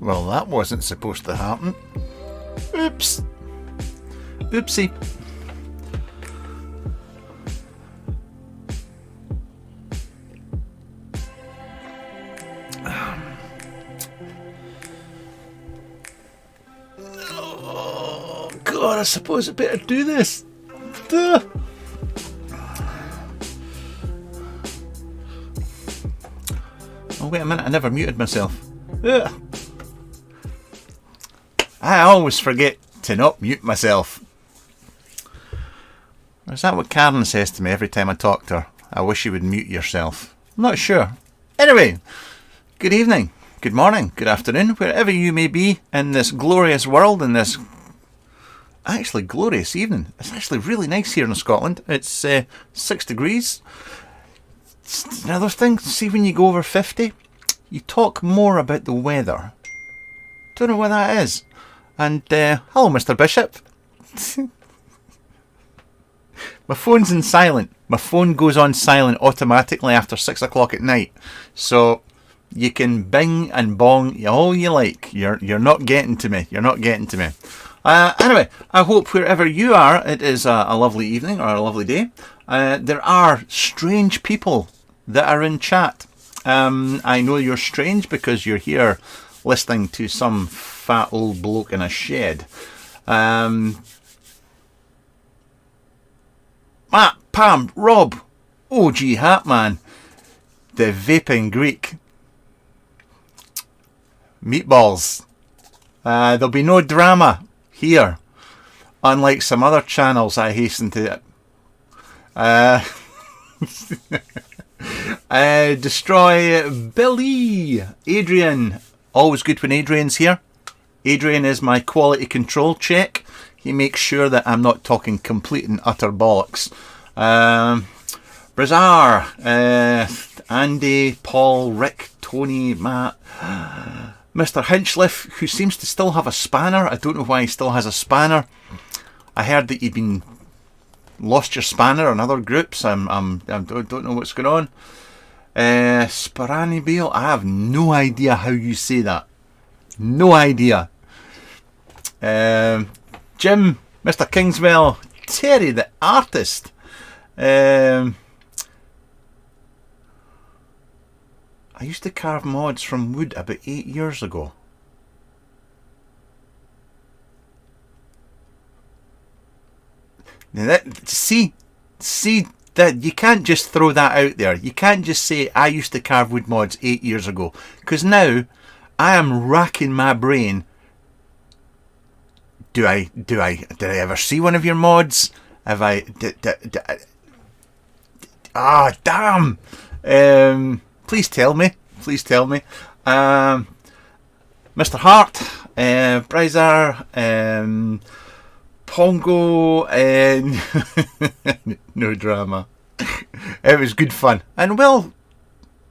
Well, that wasn't supposed to happen. Oops. Oopsie. Oh, God, I suppose I better do this. Duh. Oh, wait a minute, I never muted myself. Ugh. I always forget to not mute myself. Is that what Karen says to me every time I talk to her? I wish you would mute yourself. I'm not sure. Anyway, good evening, good morning, good afternoon, wherever you may be in this glorious world, in this actually glorious evening. It's actually really nice here in Scotland. It's 6 degrees. It's another thing, see, when you go over 50, you talk more about the weather. Don't know what that is. And hello, Mr. Bishop. My phone's in silent. My phone goes on silent automatically after 6 o'clock at night. So you can bing and bong all you like. You're not getting to me. You're not getting to me. Anyway, I hope wherever you are, it is a lovely evening or a lovely day. There are strange people that are in chat. I know you're strange because you're here listening to some fat old bloke in a shed. Matt, Pam, Rob, OG Hatman, the vaping Greek, meatballs. There'll be no drama here, unlike some other channels I hasten to destroy. Billy, Adrian, always good when Adrian's here. Adrian is my quality control check. He makes sure that I'm not talking complete and utter bollocks. Brazar, Andy, Paul, Rick, Tony, Matt, Mr. Hinchliffe, who seems to still have a spanner. I don't know why he still has a spanner. I heard that you'd been lost your spanner in other groups. I don't know what's going on. Sparani Beale, I have no idea how you say that. No idea. Jim, Mr. Kingswell, Terry the artist. I used to carve mods from wood about 8 years ago. Now see that you can't just throw that out there. You can't just say I used to carve wood mods 8 years ago, because now I am racking my brain. Did I ever see one of your mods? Have I? Damn! Please tell me. Please tell me. Mr. Hart, Bryzar, Pongo, no drama. It was good fun. And well,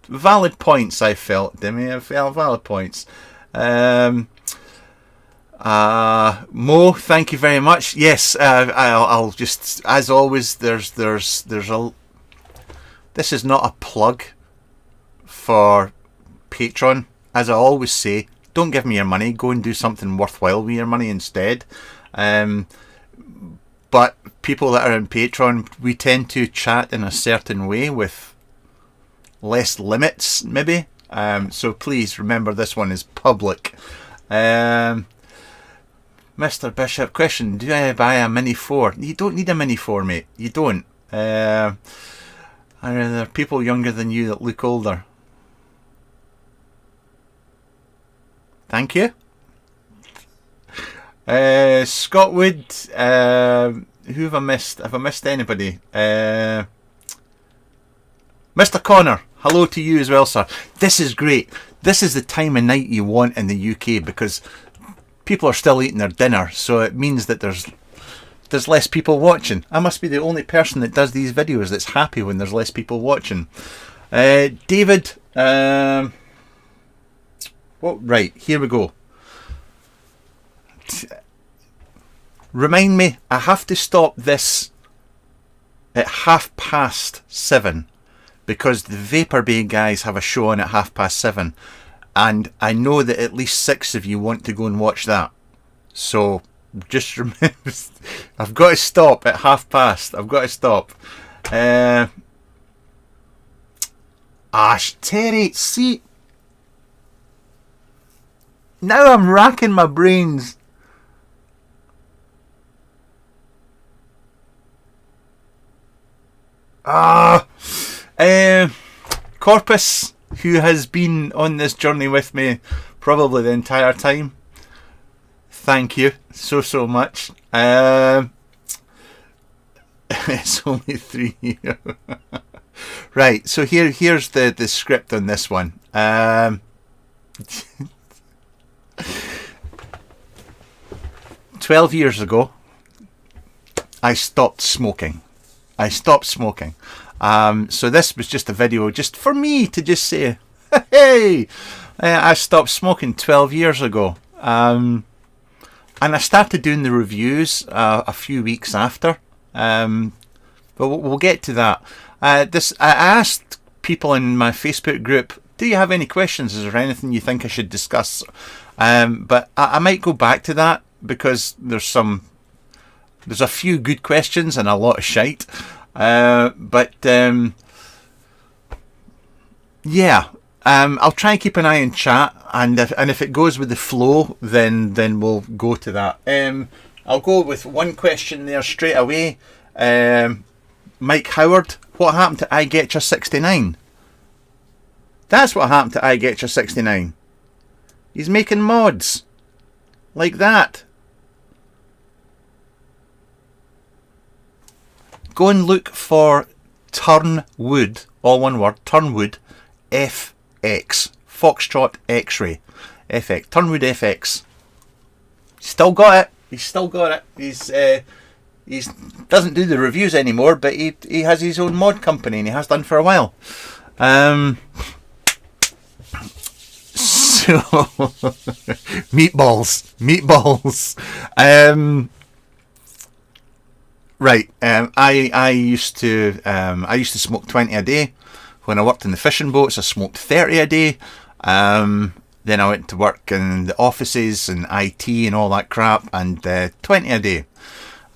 valid points I felt, Demi. I felt valid points. Mo, thank you very much. Yes, I'll just, as always, there's a, this is not a plug for Patreon. As I always say, don't give me your money, go and do something worthwhile with your money instead. But people that are on Patreon, we tend to chat in a certain way with less limits, maybe. So please remember, this one is public. Mr. Bishop, question, do I buy a Mini 4? You don't need a Mini 4, mate. You don't. There are people younger than you that look older. Thank you. Scott Wood, who have I missed? Have I missed anybody? Mr. Connor, hello to you as well, sir. This is great. This is the time of night you want in the UK, because people are still eating their dinner, so it means that there's less people watching. I must be the only person that does these videos that's happy when there's less people watching. David, right, here we go. Remind me, I have to stop this at 7:30 because the Vapor Bay guys have a show on at 7:30. and I know that at least 6 of you want to go and watch that. So just remember, I've got to stop at past. I've got to stop. Terry, see, now I'm racking my brains. Corpus, who has been on this journey with me probably the entire time. Thank you so much. It's only 3 years. Right, so here's the script on this one. 12 years ago, I stopped smoking. So this was just a video just for me to just say, hey, I stopped smoking 12 years ago. And I started doing the reviews a few weeks after. But we'll get to that. I asked people in my Facebook group, do you have any questions? Is there anything you think I should discuss? But I might go back to that because there's a few good questions and a lot of shite. I'll try and keep an eye on chat, and if it goes with the flow, then we'll go to that. I'll go with one question there straight away. Mike Howard, what happened to I Getcha 69? That's what happened to I Getcha 69. He's making mods like that. Go and look for Turnwood, all one word, Turnwood FX, Foxtrot X-ray, FX, Turnwood FX. Still got it. He's still got it. He doesn't do the reviews anymore, but he has his own mod company, and he has done for a while. So meatballs. Right. I used to smoke 20 a day. When I worked in the fishing boats, I smoked 30 a day. Then I went to work in the offices and IT and all that crap, and 20 a day.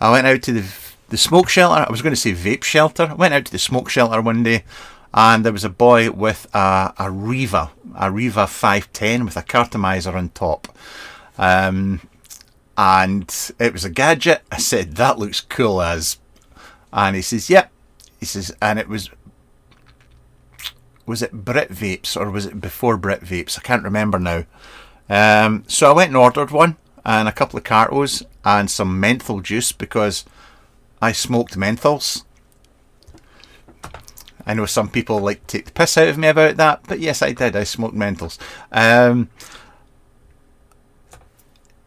I went out to the smoke shelter. I was going to say vape shelter. I went out to the smoke shelter one day, and there was a boy with a Riva 510 with a cartomizer on top. And it was a gadget. I said, that looks cool as. And he says, yep. He says, and it was it Brit Vapes or was it before Brit Vapes? I can't remember now. So I went and ordered one and a couple of cartos and some menthol juice because I smoked menthols. I know some people like to take the piss out of me about that, but yes, I did. I smoked menthols.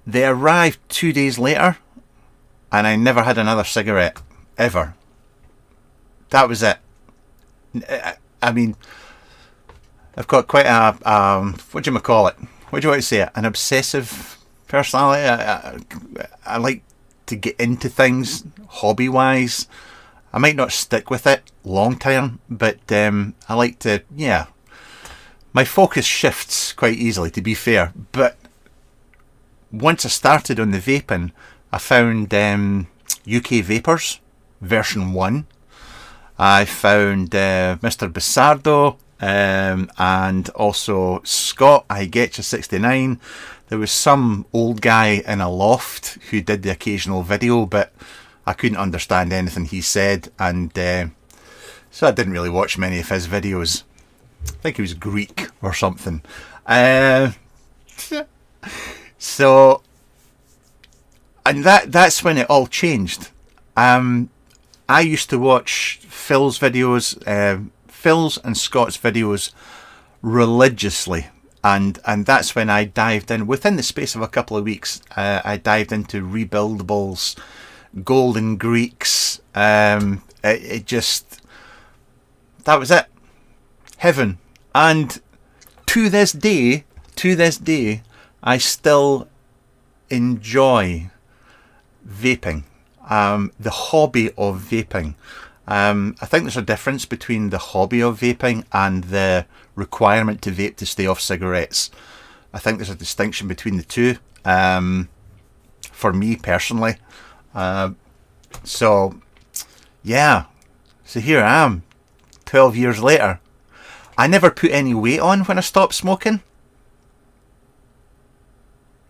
They arrived 2 days later, and I never had another cigarette, ever. That was it. I mean, I've got quite a, what do you call it? What do you want to say it? An obsessive personality. I like to get into things hobby-wise. I might not stick with it long term, but I like to, yeah. My focus shifts quite easily, to be fair, but once I started on the vaping, I found UK Vapors version 1. I found Mr. Bissardo and also Scott, I Getcha 69. There was some old guy in a loft who did the occasional video, but I couldn't understand anything he said, and so I didn't really watch many of his videos. I think he was Greek or something. So, and that's when it all changed. I used to watch Phil's videos, Phil's and Scott's videos religiously, and that's when I dived in. Within the space of a couple of weeks, I dived into Rebuildables, Golden Greeks. It just, that was it. Heaven. And to this day, I still enjoy vaping, the hobby of vaping. I think there's a difference between the hobby of vaping and the requirement to vape to stay off cigarettes. I think there's a distinction between the two, for me personally. So yeah, so here I am, 12 years later. I never put any weight on when I stopped smoking.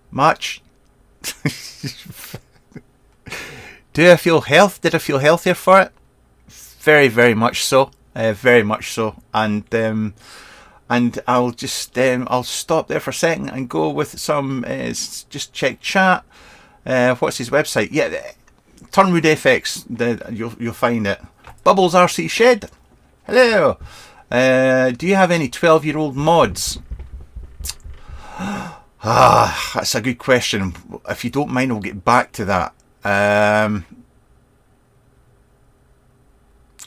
Much. Did I feel healthier for it? Very, very much so. Very much so. And I'll just I'll stop there for a second and go with some just check chat. What's his website? Yeah, Turnwood FX. You'll find it. Bubbles RC Shed. Hello. Do you have any 12-year-old mods? That's a good question. If you don't mind, we'll get back to that.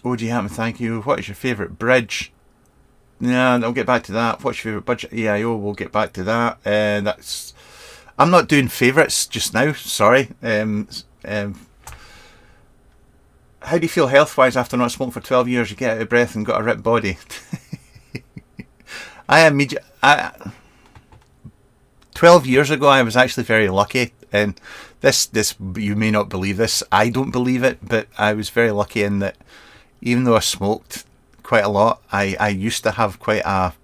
Oh, do you happen? Thank you. What is your favourite bridge? Yeah, I'll get back to that. What's your favourite budget EIO? We'll get back to that. That's. I'm not doing favourites just now. Sorry. How do you feel health-wise after not smoking for 12 years? You get out of breath and got a ripped body. I 12 years ago, I was actually very lucky, and this you may not believe this. I don't believe it, but I was very lucky in that even though I smoked quite a lot, I used to have quite a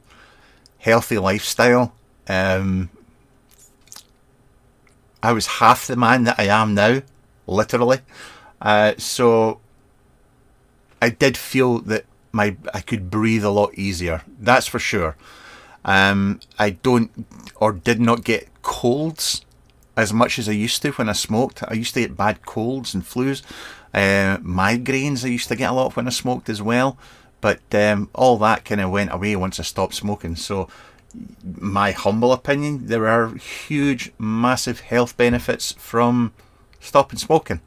healthy lifestyle. I was half the man that I am now, literally. So I did feel that I could breathe a lot easier. That's for sure. I don't or did not get colds as much as I used to when I smoked. I used to get bad colds and flus. Migraines I used to get a lot when I smoked as well. But all that kind of went away once I stopped smoking. So my humble opinion, there are huge, massive health benefits from stopping smoking.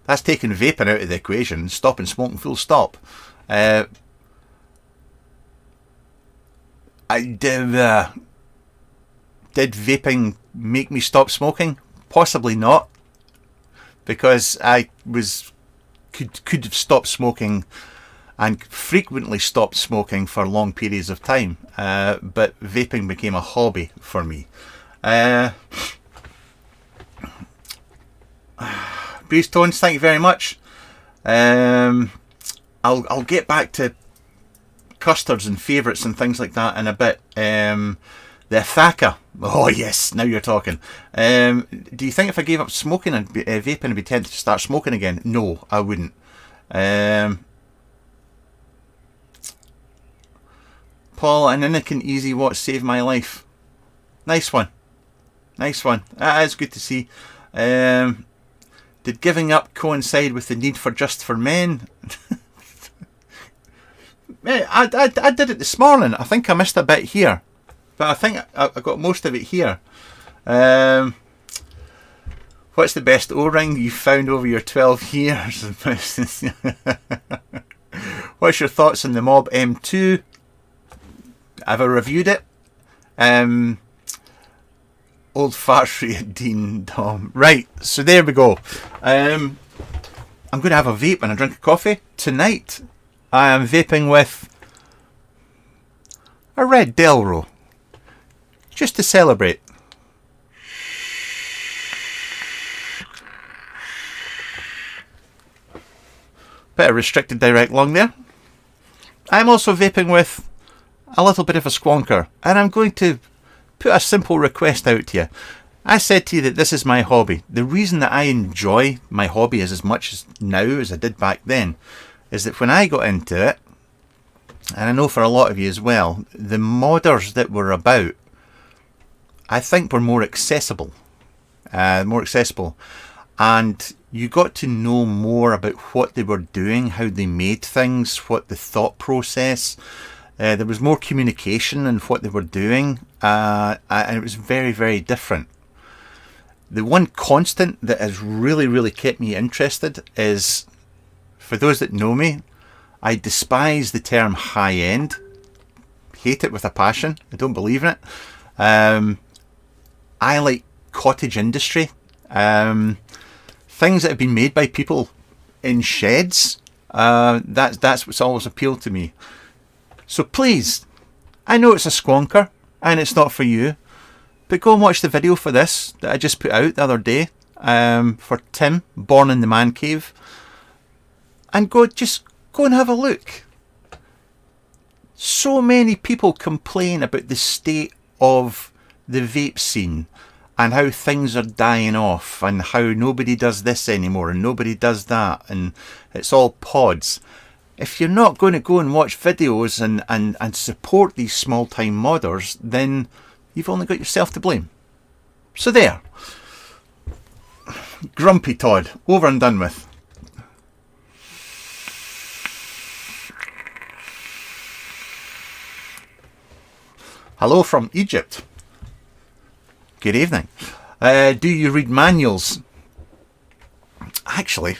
That's taking vaping out of the equation, stopping smoking full stop. Did vaping make me stop smoking? Possibly not, because I could have stopped smoking and frequently stopped smoking for long periods of time, but vaping became a hobby for me. Breeze Tones, thank you very much. I'll get back to custards and favourites and things like that in a bit. The Thaka. Oh yes, now you're talking. Do you think if I gave up smoking and vaping, I'd be tempted to start smoking again? No, I wouldn't. Paul, an Anakin Easy Watch saved my life. Nice one. Nice one. That is good to see. Did giving up coincide with the need for Just for Men? I did it this morning. I think I missed a bit here, but I think I got most of it here. What's the best O-ring you found over your 12 years? What's your thoughts on the Mob M2? Have I reviewed it? Old farts Dean Dom. Right, so there we go. I'm going to have a vape and a drink of coffee. Tonight, I am vaping with a red Delro. Just to celebrate. Bit of restricted direct lung there. I'm also vaping with a little bit of a squonker, and I'm going to put a simple request out to you. I said to you that this is my hobby. The reason that I enjoy my hobby as much as now as I did back then is that when I got into it, and I know for a lot of you as well, the modders that were about, I think were more accessible. And you got to know more about what they were doing, how they made things, what the thought process. There was more communication in what they were doing, and it was very, very different. The one constant that has really, really kept me interested is, for those that know me, I despise the term high-end. Hate it with a passion. I don't believe in it. I like cottage industry. Things that have been made by people in sheds. That's what's always appealed to me. So please, I know it's a squonker and it's not for you, but go and watch the video for this that I just put out the other day for Tim, Born in the Man Cave, and just go and have a look. So many people complain about the state of the vape scene and how things are dying off and how nobody does this anymore and nobody does that and it's all pods. If you're not going to go and watch videos and support these small time modders, then you've only got yourself to blame. So there. Grumpy Todd, over and done with. Hello from Egypt. Good evening. Do you read manuals? Actually,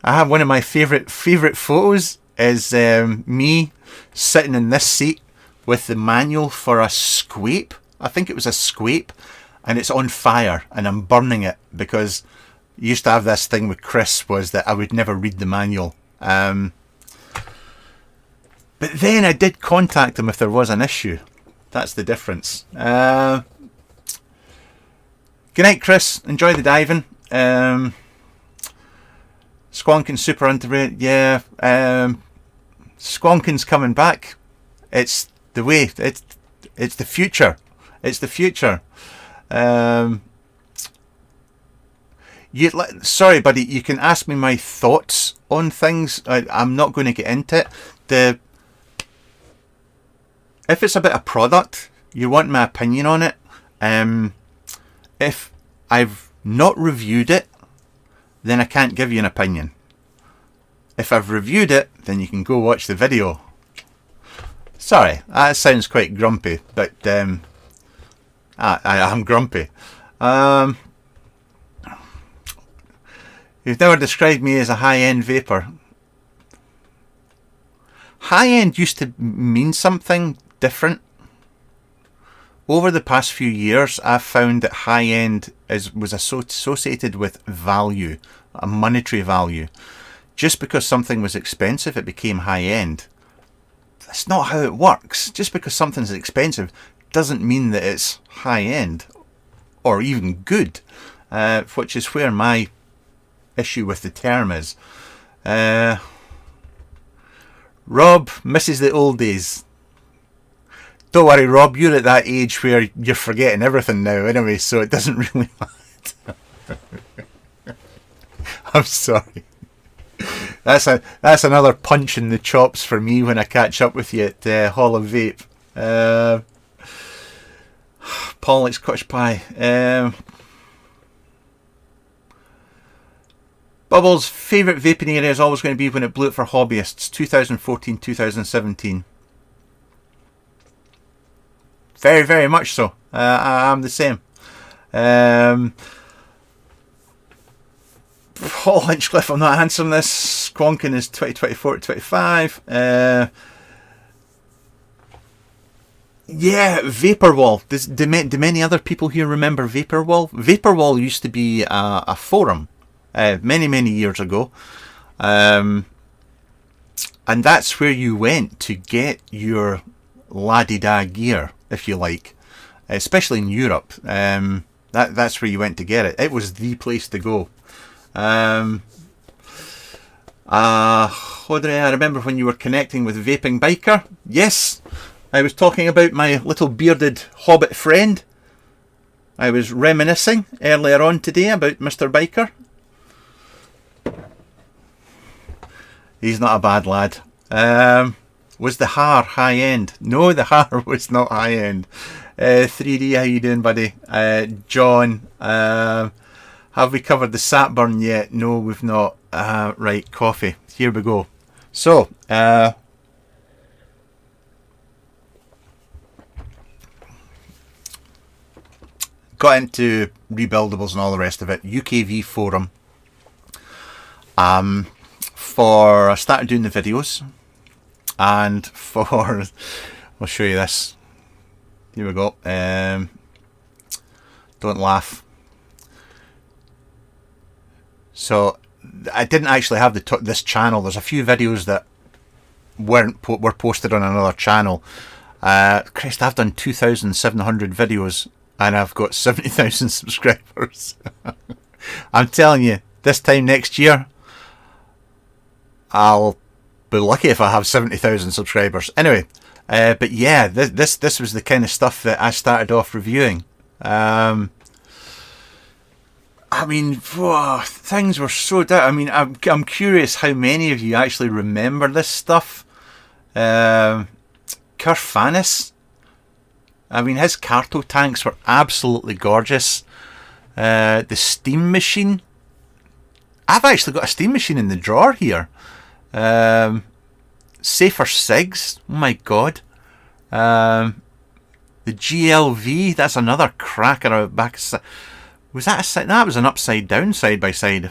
I have one of my favourite photos is me sitting in this seat with the manual for a squape. I think it was a squape, and it's on fire, and I'm burning it because I used to have this thing with Chris was that I would never read the manual. But then I did contact him if there was an issue. That's the difference. Good night, Chris. Enjoy the diving. Squonkin's super underrated. Yeah. Squonkin's coming back. It's the way. It's the future. It's the future. Sorry, buddy. You can ask me my thoughts on things. I'm not going to get into it. If it's about a product, you want my opinion on it. If I've not reviewed it, then I can't give you an opinion. If I've reviewed it, then you can go watch the video. Sorry, that sounds quite grumpy, but I am grumpy. You've never described me as a high-end vapor. High-end used to mean something different. Over the past few years, I've found that high-end was associated with value, a monetary value. Just because something was expensive, it became high-end. That's not how it works. Just because something's expensive doesn't mean that it's high-end or even good, which is where my issue with the term is. Rob misses the old days. Don't worry, Rob, you're at that age where you're forgetting everything now anyway, so it doesn't really matter. I'm sorry. That's another punch in the chops for me when I catch up with you at Hall of Vape. Paul likes Scotch pie. Bubbles' favourite vaping area is always going to be when it blew it for hobbyists, 2014, 2017. Very, very much so. I'm the same. Paul Hinchcliffe, I'm not answering this. Squonkin is 2024 to 25. Yeah, Vaporwall. Do many other people here remember Vaporwall? Vaporwall used to be a forum many years ago. And that's where you went to get your la-di-da gear, if you like, especially in Europe. That's where you went to get it. It was the place to go. Audrey, I remember when you were connecting with Vaping Biker. Yes, I was talking about my little bearded hobbit friend. I was reminiscing earlier on today about Mr. Biker. He's not a bad lad. Was the Har high end? No, the Har was not high end. 3D, how you doing, buddy? John, have we covered the Sapburn yet? No, we've not. Right, coffee. Here we go. So, got into rebuildables and all the rest of it. UKV forum. I started doing the videos, and I'll show you this. Here we go. Don't laugh. So I didn't actually have this channel. There's a few videos that were posted on another channel. Christ, I've done 2,700 videos and I've got 70,000 subscribers. I'm telling you, this time next year, I'll be lucky if I have 70,000 subscribers. Anyway, but yeah, this was the kind of stuff that I started off reviewing. I mean, whoa, things were so I mean, I'm curious how many of you actually remember this stuff. Kerfanis. I mean, his Carto tanks were absolutely gorgeous. The steam machine. I've actually got a steam machine in the drawer here. Safer Sigs. Oh my god. The GLV. That's another cracker out back. Was that a that was an upside down side by side.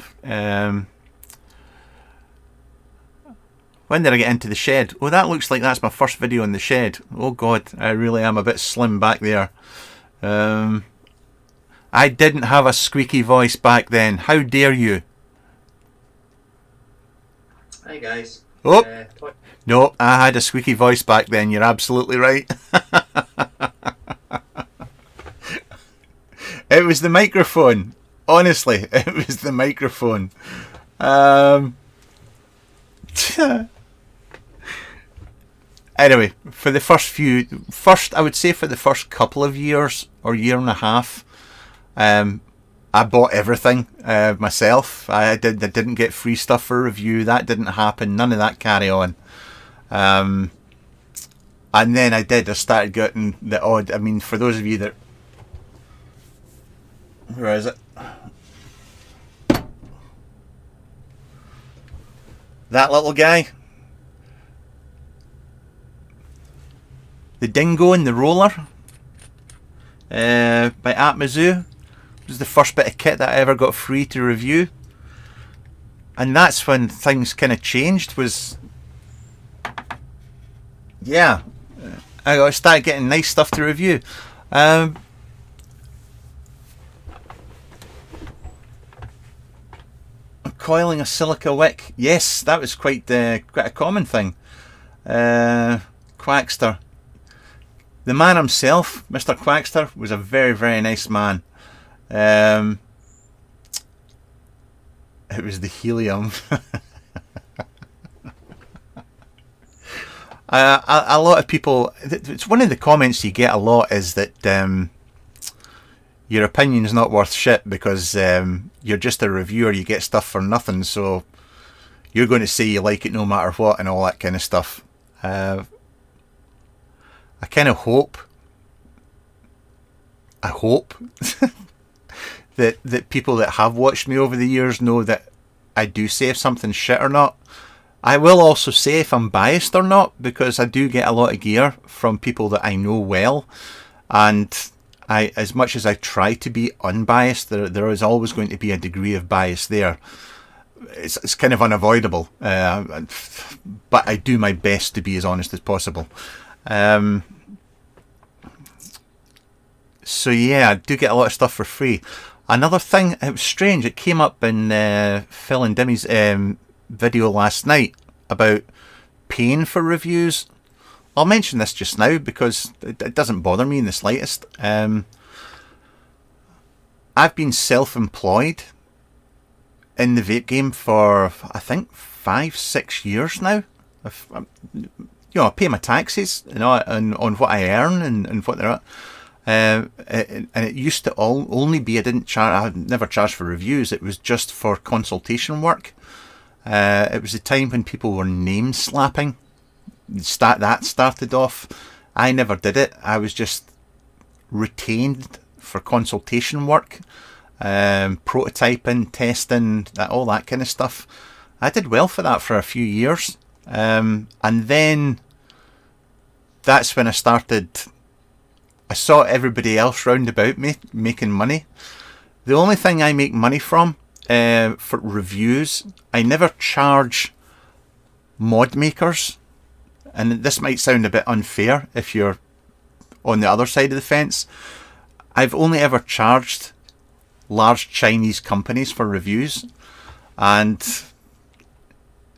When did I get into the shed? Oh, that looks like that's my first video in the shed. Oh god, I really am a bit slim back there. I didn't have a squeaky voice back then. How dare you? Hi guys. Oh, no, I had a squeaky voice back then. You're absolutely right. It was the microphone. Honestly, it was the microphone. Anyway, for the I would say for the first couple of years or year and a half, I bought everything myself. I didn't get free stuff for review. That didn't happen. None of that carry on. And then I started getting the odd. I mean, for those of you that, where is it? That little guy. The Dingo and the Roller by Atmazoo. It was the first bit of kit that I ever got free to review. And that's when things kind of changed. Yeah, I started getting nice stuff to review. Coiling a silica wick. Yes, that was quite a common thing. Quackster. The man himself, Mr. Quackster, was a very, very nice man. It was the helium. A lot of people, it's one of the comments you get a lot is that your opinion is not worth shit because you're just a reviewer, you get stuff for nothing, so you're going to say you like it no matter what and all that kind of stuff. I kind of hope that people that have watched me over the years know that I do say if something's shit or not. I will also say if I'm biased or not, because I do get a lot of gear from people that I know well, and as much as I try to be unbiased, there is always going to be a degree of bias there. It's kind of unavoidable, but I do my best to be as honest as possible. So yeah, I do get a lot of stuff for free. Another thing, it was strange, it came up in Phil and Dimmy's video last night about paying for reviews. I'll mention this just now because it doesn't bother me in the slightest. I've been self-employed in the vape game for, I think, 5-6 years now. I pay my taxes, on what I earn and what they're at. And it used to only be, I never charged for reviews. It was just for consultation work. It was the time when people were name slapping. That started off. I never did it. I was just retained for consultation work, prototyping, testing, all that kind of stuff. I did well for that for a few years, and then that's when I saw everybody else round about me making money. The only thing I make money from for reviews, I never charge mod makers. And this might sound a bit unfair if you're on the other side of the fence. I've only ever charged large Chinese companies for reviews. And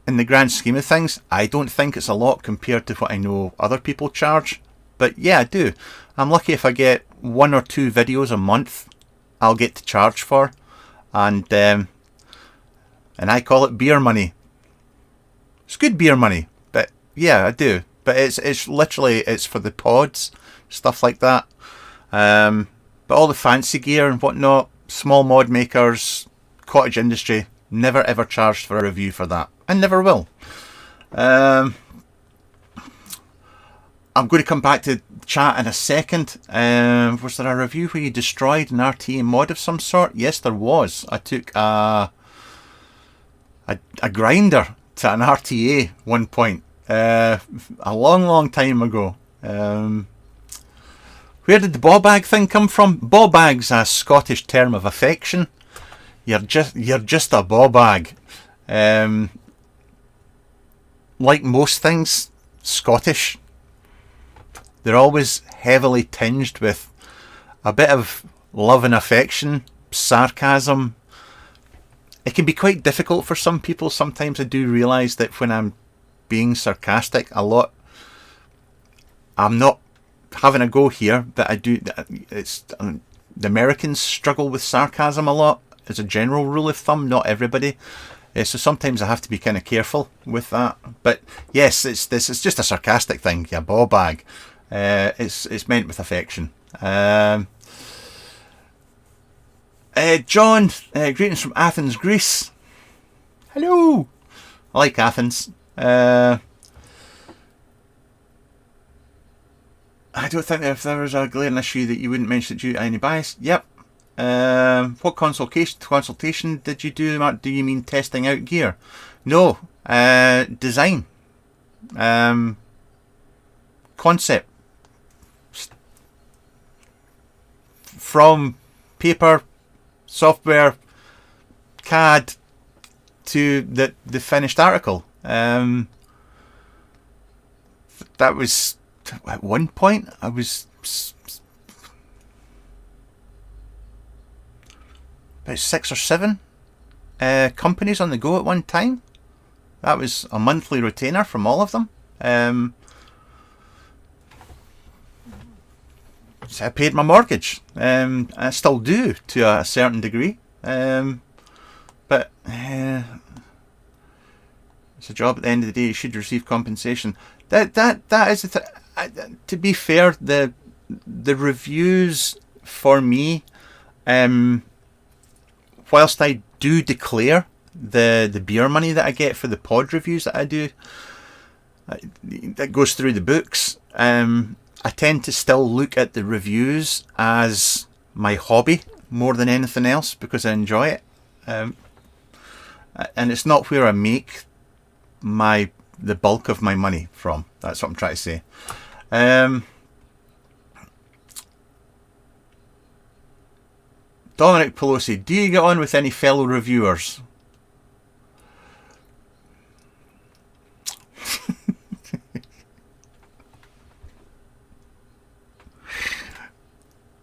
in the grand scheme of things, I don't think it's a lot compared to what I know other people charge. But yeah, I do. I'm lucky if I get 1 or 2 videos a month I'll get to charge for. And I call it beer money. It's good beer money. But yeah, I do. But it's literally, it's for the pods, stuff like that. But all the fancy gear and whatnot, small mod makers, cottage industry, never ever charged for a review for that. And never will. I'm going to come back to chat in a second. Was there a review where you destroyed an RTA mod of some sort? Yes, there was. I took a grinder to an RTA one point. A long time ago. Where did the ball bag thing come from? Ball bag's a Scottish term of affection. You're just a ball bag. Like most things Scottish, they're always heavily tinged with a bit of love and affection, sarcasm. It can be quite difficult for some people. Sometimes I do realise that when I'm being sarcastic a lot, I'm not having a go here, but I do. It's the Americans struggle with sarcasm a lot as a general rule of thumb. Not everybody. So sometimes I have to be kind of careful with that. But yes, it's just a sarcastic thing. Yeah, ball bag. It's meant with affection. John, greetings from Athens, Greece. Hello. I like Athens. I don't think if there was a glaring issue that you wouldn't mention it due to any bias. Yep. What consultation did you do, Mark? Do you mean testing out gear? No. Design. Concept. From paper, software, CAD to the finished article. That was at one point I was about 6 or 7 companies on the go at one time. That was a monthly retainer from all of them. So I paid my mortgage. I still do to a certain degree. But it's a job. At the end of the day, you should receive compensation. That is to be fair, the reviews for me, whilst I do declare the beer money that I get for the pod reviews that I do, that goes through the books. I tend to still look at the reviews as my hobby more than anything else because I enjoy it. And it's not where I make the bulk of my money from. That's what I'm trying to say. Dominic Pelosi, do you get on with any fellow reviewers?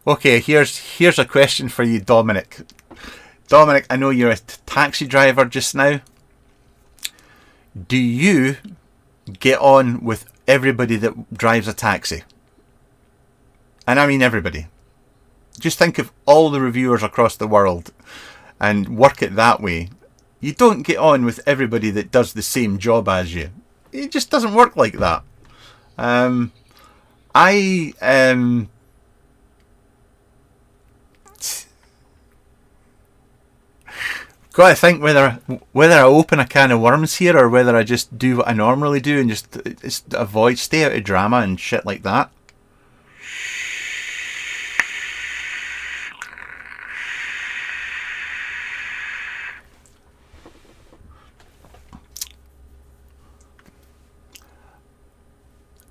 Okay, here's a question for you, Dominic. Dominic, I know you're a taxi driver just now. Do you get on with everybody that drives a taxi? And I mean everybody. Just think of all the reviewers across the world and work it that way. You don't get on with everybody that does the same job as you. It just doesn't work like that. Got to think whether I open a can of worms here or whether I just do what I normally do and just stay out of drama and shit like that.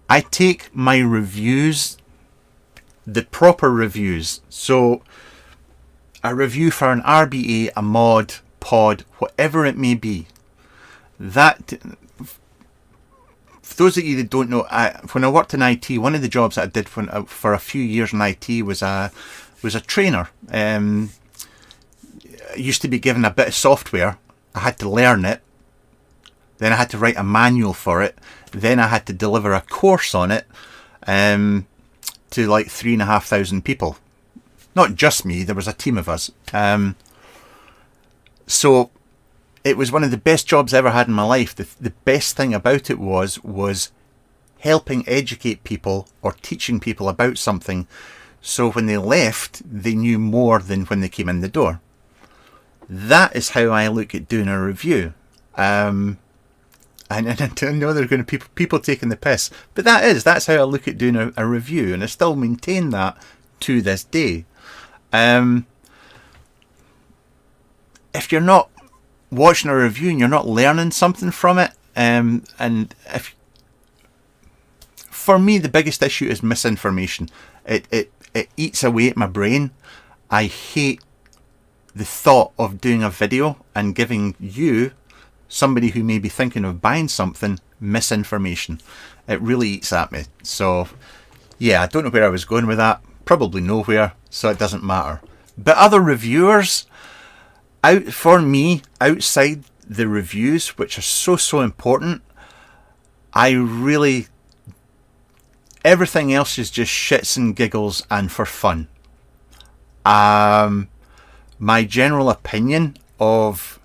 I take my reviews, the proper reviews, so a review for an RBA, a mod, pod, whatever it may be. That, for those of you that don't know, when I worked in IT, one of the jobs that I did for a few years in IT was a trainer. I used to be given a bit of software. I had to learn it. Then I had to write a manual for it. Then I had to deliver a course on it to like 3,500 people. Not just me, there was a team of us. So it was one of the best jobs I ever had in my life. The best thing about it was helping educate people or teaching people about something, so when they left, they knew more than when they came in the door. That is how I look at doing a review. And I know there are going to be people taking the piss, but that's how I look at doing a review, and I still maintain that to this day. If you're not watching a review and you're not learning something from it, for me, the biggest issue is misinformation. It eats away at my brain. I hate the thought of doing a video and giving you, somebody who may be thinking of buying something, misinformation. It really eats at me. So yeah, I don't know where I was going with that. Probably nowhere, so it doesn't matter. But other reviewers, for me, outside the reviews, which are so important, everything else is just shits and giggles and for fun. My general opinion of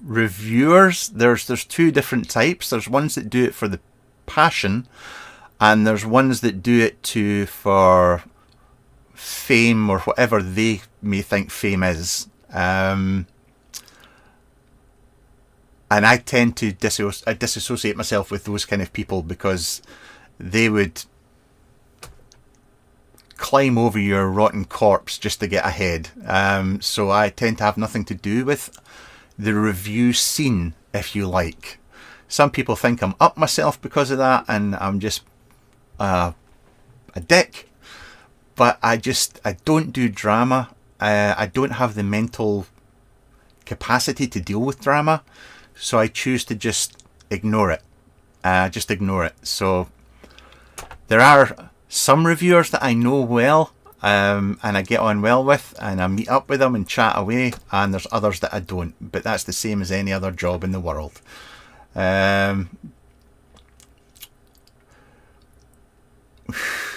reviewers, there's two different types. There's ones that do it for the passion, and there's ones that do it for fame or whatever they may think fame is. And I tend to disassociate myself with those kind of people, because they would climb over your rotten corpse just to get ahead. So I tend to have nothing to do with the review scene, if you like. Some people think I'm up myself because of that, and I'm just a dick. But I don't do drama. I don't have the mental capacity to deal with drama, so I choose to just ignore it. So there are some reviewers that I know well, and I get on well with, and I meet up with them and chat away, and there's others that I don't. But that's the same as any other job in the world.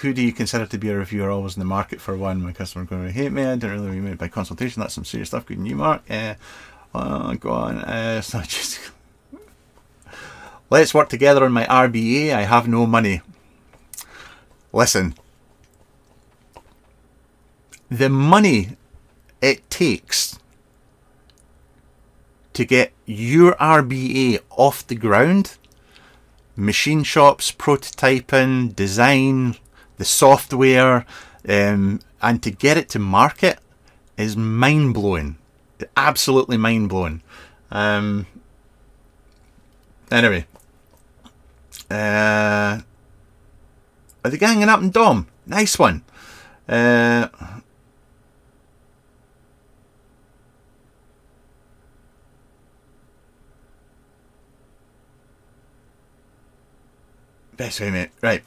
Who do you consider to be a reviewer? Always in the market for one. My customer going to hate me. I don't really remain by consultation. That's some serious stuff. Good new Mark. Go on. So just let's work together on my RBA. I have no money. Listen, the money it takes to get your RBA off the ground, machine shops, prototyping, design, the software, and to get it to market is mind-blowing. Absolutely mind-blowing. Anyway. Are they ganging up on Dom? Nice one. Best way, mate. Right.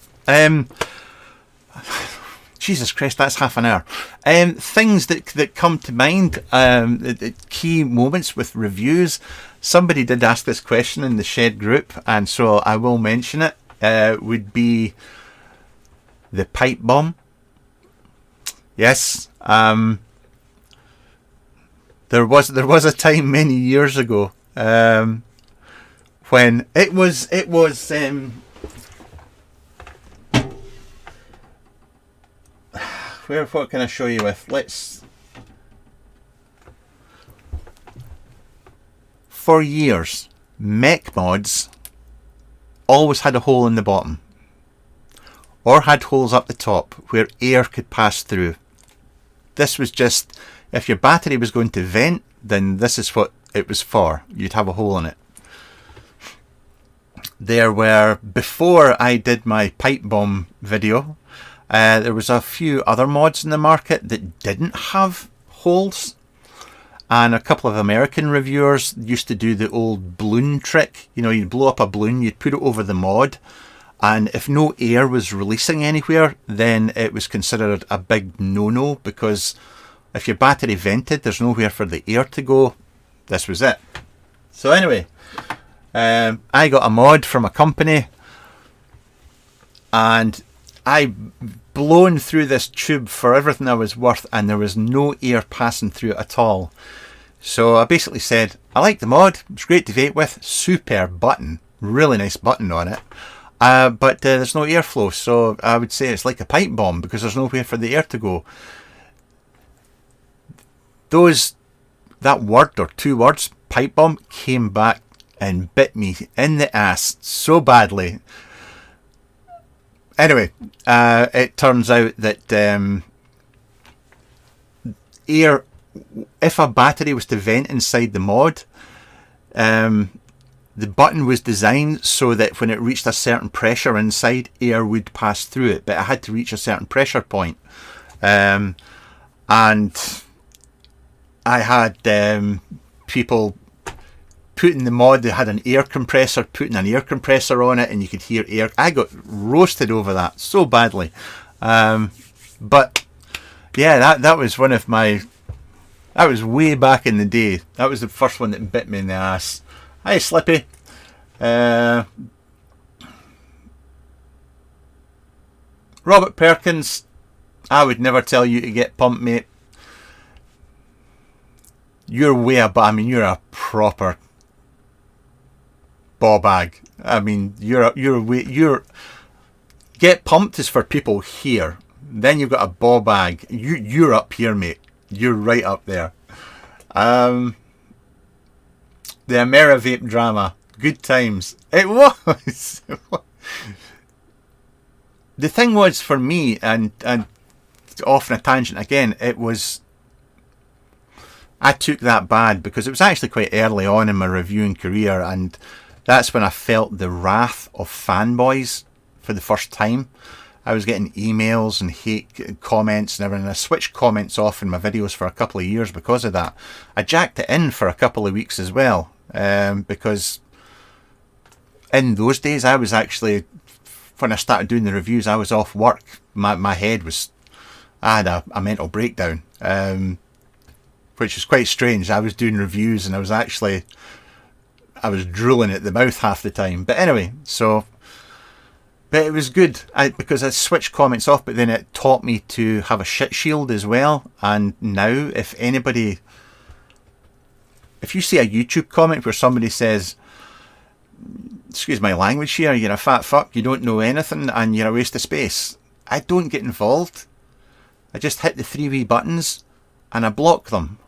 Jesus Christ, that's half an hour. Things that come to mind, the key moments with reviews. Somebody did ask this question in the Shed group, and so I will mention it. Would be the pipe bomb. Yes. There was a time many years ago when it was what can I show you with? For years, mech mods always had a hole in the bottom, or had holes up the top where air could pass through. This was just, if your battery was going to vent, then this is what it was for. You'd have a hole in it. There were, before I did my pipe bomb video, there was a few other mods in the market that didn't have holes, and a couple of American reviewers used to do the old balloon trick. You know, you'd blow up a balloon, you'd put it over the mod, and if no air was releasing anywhere, then it was considered a big no-no, because if your battery vented, there's nowhere for the air to go. This was it. So anyway, I got a mod from a company, and I blown through this tube for everything I was worth, and there was no air passing through it at all. So I basically said, I like the mod, it's great to vape with, super button, really nice button on it, but there's no airflow, so I would say it's like a pipe bomb because there's nowhere for the air to go. That word or two words, pipe bomb, came back and bit me in the ass so badly. Anyway, it turns out that air, if a battery was to vent inside the mod, the button was designed so that when it reached a certain pressure inside, air would pass through it, but it had to reach a certain pressure point. And I had people putting the mod, they had an air compressor, putting an air compressor on it, and you could hear air. I got roasted over that so badly. But yeah, that was one of my, that was way back in the day. That was the first one that bit me in the ass. Hi Slippy. Robert Perkins, I would never tell you to get pumped, mate. You're way above, I mean, you're a proper ball bag. I mean, you're get pumped is for people here. Then you've got a ball bag. You're up here, mate. You're right up there. The AmeriVape drama, good times. It was. The thing was for me, and off on a tangent again, it was, I took that bad because it was actually quite early on in my reviewing career, and that's when I felt the wrath of fanboys for the first time. I was getting emails and hate comments and everything. I switched comments off in my videos for a couple of years because of that. I jacked it in for a couple of weeks as well, because in those days I was actually, when I started doing the reviews, I was off work. My head was, I had a mental breakdown, which was quite strange. I was doing reviews and I was drooling at the mouth half the time. But anyway, but it was good because I switched comments off, but then it taught me to have a shit shield as well. And now if you see a YouTube comment where somebody says, excuse my language here, you're a fat fuck, you don't know anything and you're a waste of space, I don't get involved. I just hit the 3 wee buttons and I block them,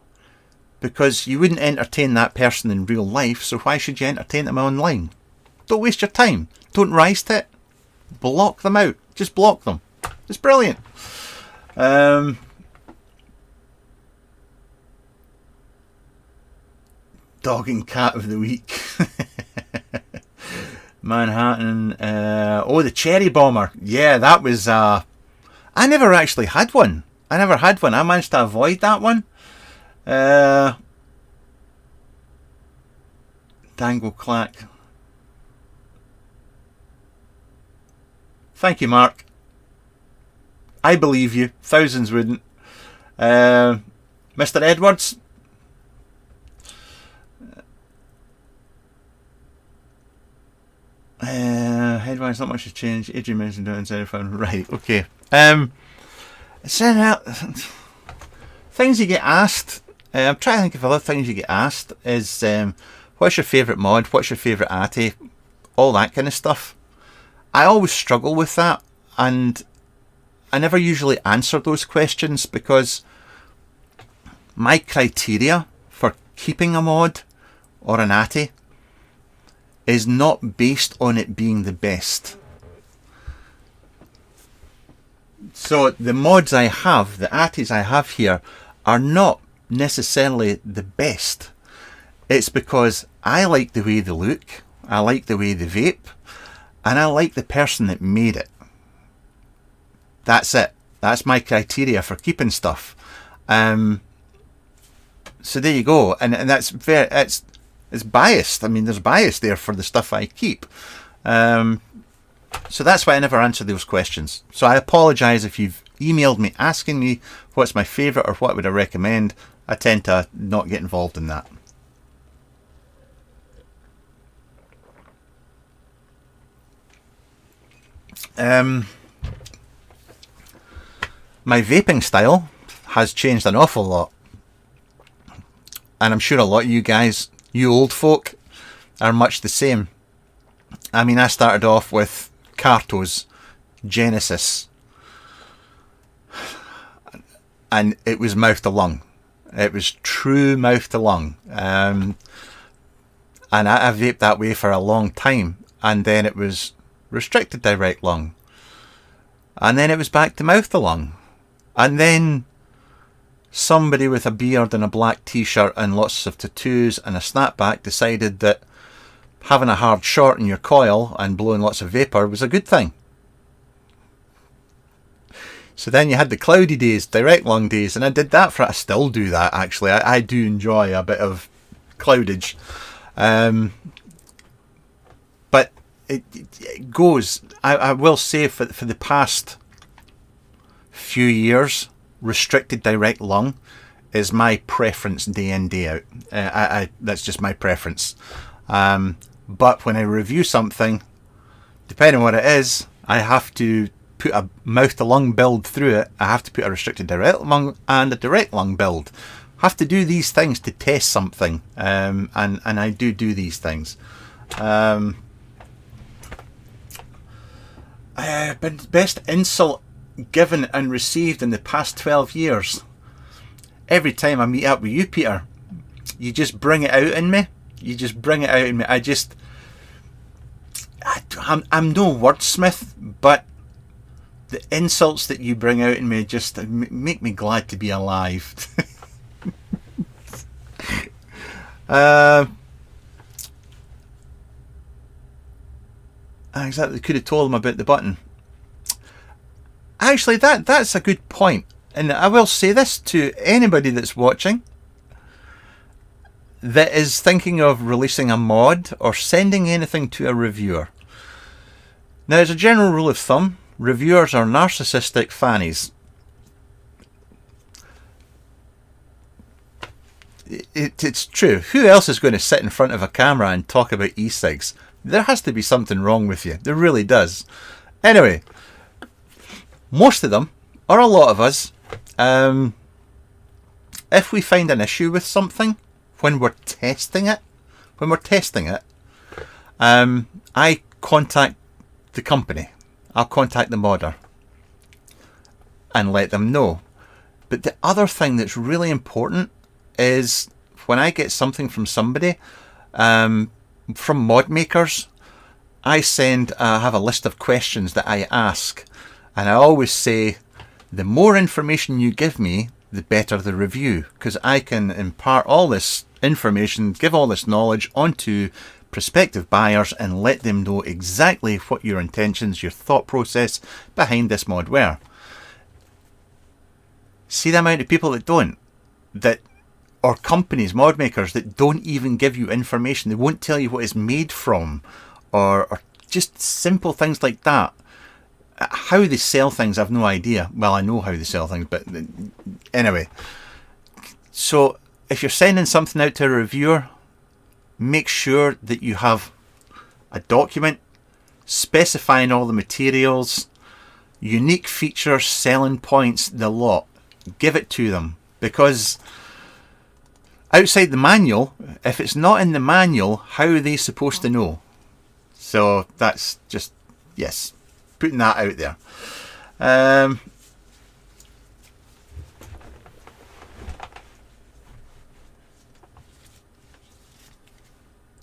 because you wouldn't entertain that person in real life, so why should you entertain them online? Don't waste your time. Don't rise to it. Block them out. Just block them. It's brilliant. Dog and cat of the week. Manhattan. The cherry bomber. Yeah, that was, I never actually had one. I managed to avoid that one. Dangle clack. Thank you, Mark. I believe you. Thousands wouldn't. Mr. Edwards. Headwise, not much has changed. Adrian mentioned it inside of phone. Right, okay. Things you get asked. I'm trying to think of other things you get asked. Is what's your favourite mod? What's your favourite ATI? All that kind of stuff. I always struggle with that, and I never usually answer those questions because my criteria for keeping a mod or an ATI is not based on it being the best. So the mods I have, the ATIs I have here, are not necessarily the best. It's because I like the way they look, I like the way they vape, and I like the person that made it. That's it. That's my criteria for keeping stuff. So there you go. And that's it's biased. I mean, there's bias there for the stuff I keep. So that's why I never answer those questions. So I apologise if you've emailed me asking me what's my favourite or what would I recommend. I tend to not get involved in that. My vaping style has changed an awful lot. And I'm sure a lot of you guys, you old folk, are much the same. I mean, I started off with Cartos, Genesis, and it was mouth to lung. It was true mouth to lung. And I vaped that way for a long time. And then it was restricted direct lung. And then it was back to mouth to lung. And then somebody with a beard and a black t-shirt and lots of tattoos and a snapback decided that having a hard short in your coil and blowing lots of vapour was a good thing. So then you had the cloudy days, direct lung days, and I did that I still do that actually. I do enjoy a bit of cloudage. But it goes. I will say for the past few years, restricted direct lung is my preference day in, day out. That's just my preference. But when I review something, depending on what it is, I have to put a mouth to lung build through it. I have to put a restricted direct lung and a direct lung build. I have to do these things to test something, and I do these things. Best insult given and received in the past 12 years. Every time I meet up with you, Peter, you just bring it out in me. You just bring it out in me. I'm no wordsmith, but the insults that you bring out in me just make me glad to be alive. Exactly, could have told him about the button. Actually, that's a good point. And I will say this to anybody that's watching that is thinking of releasing a mod or sending anything to a reviewer. Now, as a general rule of thumb, reviewers are narcissistic fannies. It's true. Who else is going to sit in front of a camera and talk about e-cigs? There has to be something wrong with you. There really does. Anyway, most of them, or a lot of us, if we find an issue with something when we're testing it, I contact the company. I'll contact the modder and let them know. But the other thing that's really important is when I get something from somebody, from mod makers, I have a list of questions that I ask, and I always say the more information you give me, the better the review, because I can impart all this information, give all this knowledge onto prospective buyers and let them know exactly what your intentions, your thought process behind this mod were. See the amount of people or companies, mod makers, that don't even give you information. They won't tell you what it's made from, or just simple things like that. How they sell things, I've no idea. Well, I know how they sell things, but anyway. So if you're sending something out to a reviewer, make sure that you have a document specifying all the materials, unique features, selling points, the lot. Give it to them, because outside the manual, if it's not in the manual, how are they supposed to know? So that's just, yes, putting that out there.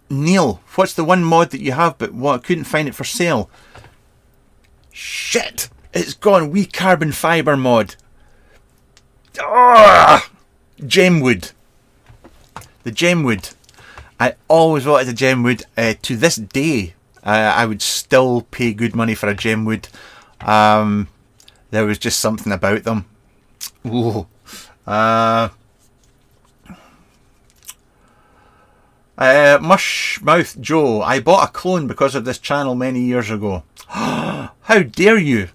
Neil, what's the one mod that you have but what couldn't find it for sale? Shit, it's gone. Wee carbon fibre mod. Gemwood. The Gemwood. I always wanted a Gemwood. To this day, I would still pay good money for a Gemwood. There was just something about them. Ooh. Mushmouth Joe, I bought a clone because of this channel many years ago. How dare you?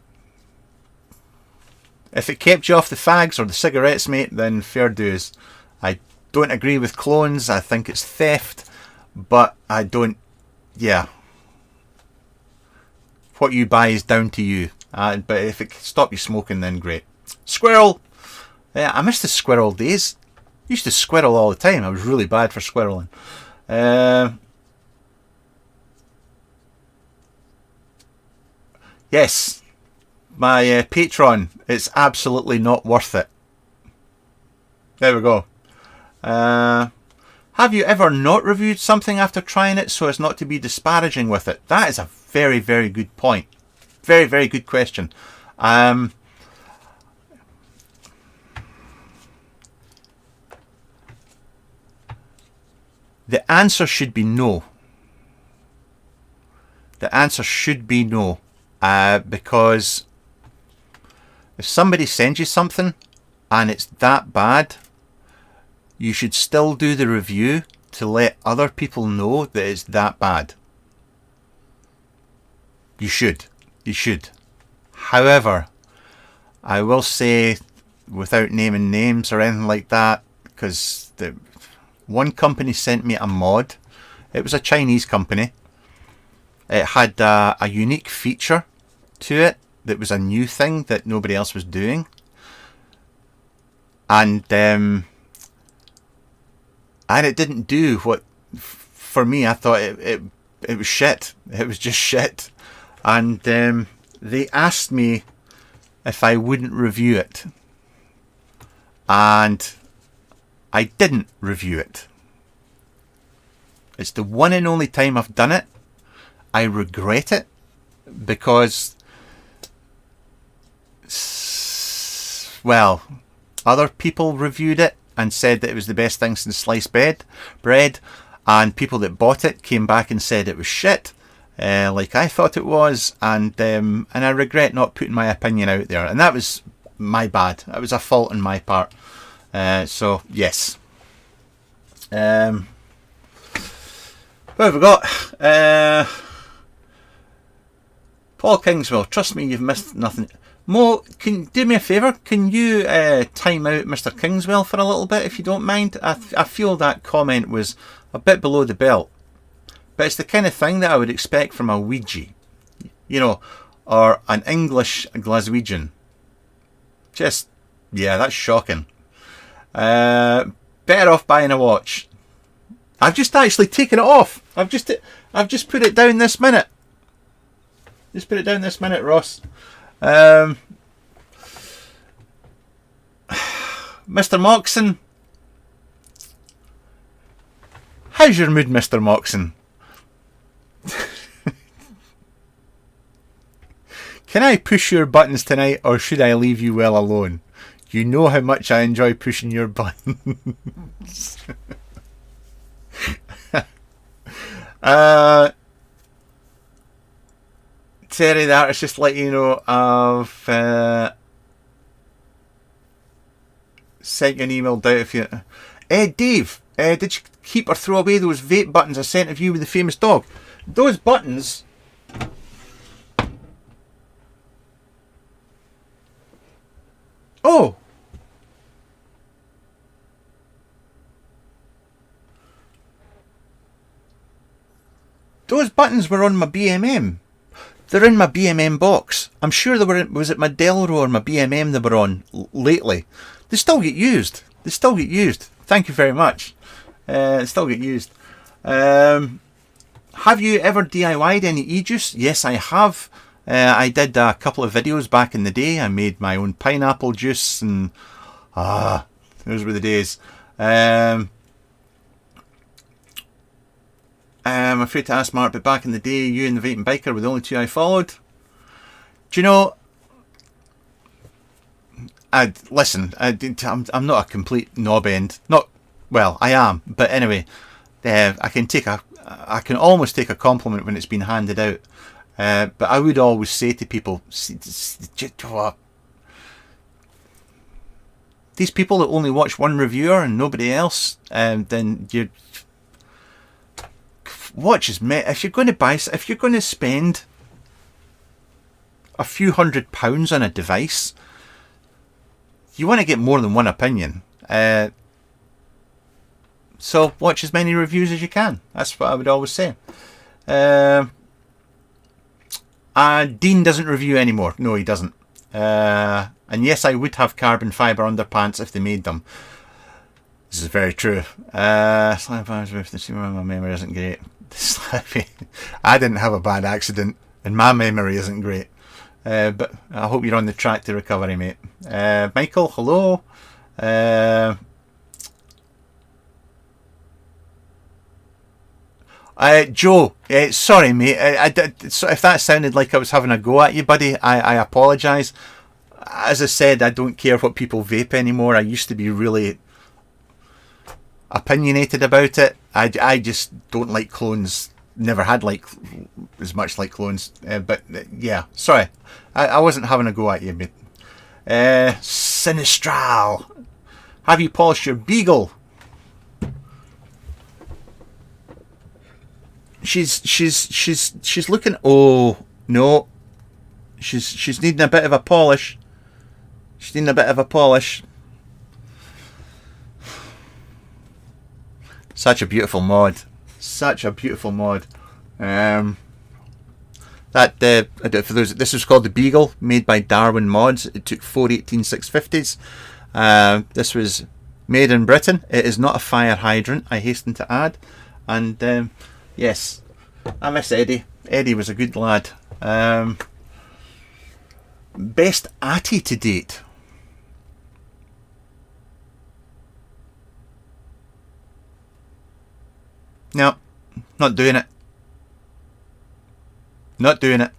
If it kept you off the fags or the cigarettes, mate, then fair dues. I don't agree with clones. I think it's theft, but I don't. Yeah. what you buy is down to you. But if it can stop you smoking, then great. Squirrel! Yeah, I miss the squirrel days. I used to squirrel all the time. I was really bad for squirreling. Yes, my Patreon. It's absolutely not worth it. There we go. Have you ever not reviewed something after trying it so as not to be disparaging with it? That is a very, very good point. Very, very good question. The answer should be no. The answer should be no. Because if somebody sends you something and it's that bad, you should still do the review to let other people know that it's that bad. You should. You should. However, I will say, without naming names or anything like that, because one company sent me a mod. It was a Chinese company. It had a unique feature to it that was a new thing that nobody else was doing. And it didn't do what, for me, I thought it was shit. It was just shit. And they asked me if I wouldn't review it. And I didn't review it. It's the one and only time I've done it. I regret it because, well, other people reviewed it and said that it was the best thing since sliced bread, and people that bought it came back and said it was shit, like I thought it was, and I regret not putting my opinion out there, and that was my bad. That was a fault on my part. So yes. What have we got? Paul Kingswell, trust me, you've missed nothing. Mo, can do me a favour? Can you time out Mr. Kingswell for a little bit, if you don't mind? I feel that comment was a bit below the belt, but it's the kind of thing that I would expect from a Ouija, you know, or an English Glaswegian. Just, yeah, that's shocking. Better off buying a watch. I've just actually taken it off. I've just put it down this minute. Just put it down this minute, Ross. Mr. Moxon. How's your mood, Mr. Moxon? Can I push your buttons tonight, or should I leave you well alone? You know how much I enjoy pushing your buttons. Terry the artist just let you know I've sent you an email doubt if you Dave, did you keep or throw away those vape buttons I sent of you with the famous dog? Those buttons, oh, those buttons were on my BMM. They're in my BMM box. I'm sure they were. Was it my Delro or my BMM they were on lately? They still get used. They still get used. Thank you very much. They still get used. Have you ever DIY'd any e-juice? Yes, I have. I did a couple of videos back in the day. I made my own pineapple juice, and those were the days. I'm afraid to ask, Mark, but back in the day, you and the Vaping Biker were the only two I followed. Do you know? Listen, I'm not a complete knob end. Not well, I am, but anyway, I can almost take a compliment when it's been handed out. But I would always say to people, these people that only watch one reviewer and nobody else, then you. Watch as many. If you're going to spend a few £100 on a device, you want to get more than one opinion. So watch as many reviews as you can. That's what I would always say. Dean doesn't review anymore. No, he doesn't. And yes, I would have carbon fibre underpants if they made them. This is very true. Slap arms with the my memory isn't great. I didn't have a bad accident, and my memory isn't great. But I hope you're on the track to recovery, mate. Michael, hello. Joe, sorry, mate. So if that sounded like I was having a go at you, buddy, I apologise. As I said, I don't care what people vape anymore. I used to be really opinionated about it. I just don't like clones. Never had like as much like clones. But yeah, sorry. I wasn't having a go at you, mate. Sinistral. Have you polished your beagle? She's looking. Oh no, she's needing a bit of a polish. She's needing a bit of a polish. Such a beautiful mod. Such a beautiful mod. For those, this was called the Beagle, made by Darwin Mods. It took 4 18650s. This was made in Britain. It is not a fire hydrant, I hasten to add. And yes, I miss Eddie. Eddie was a good lad. Best Atty to date. No, not doing it. Not doing it.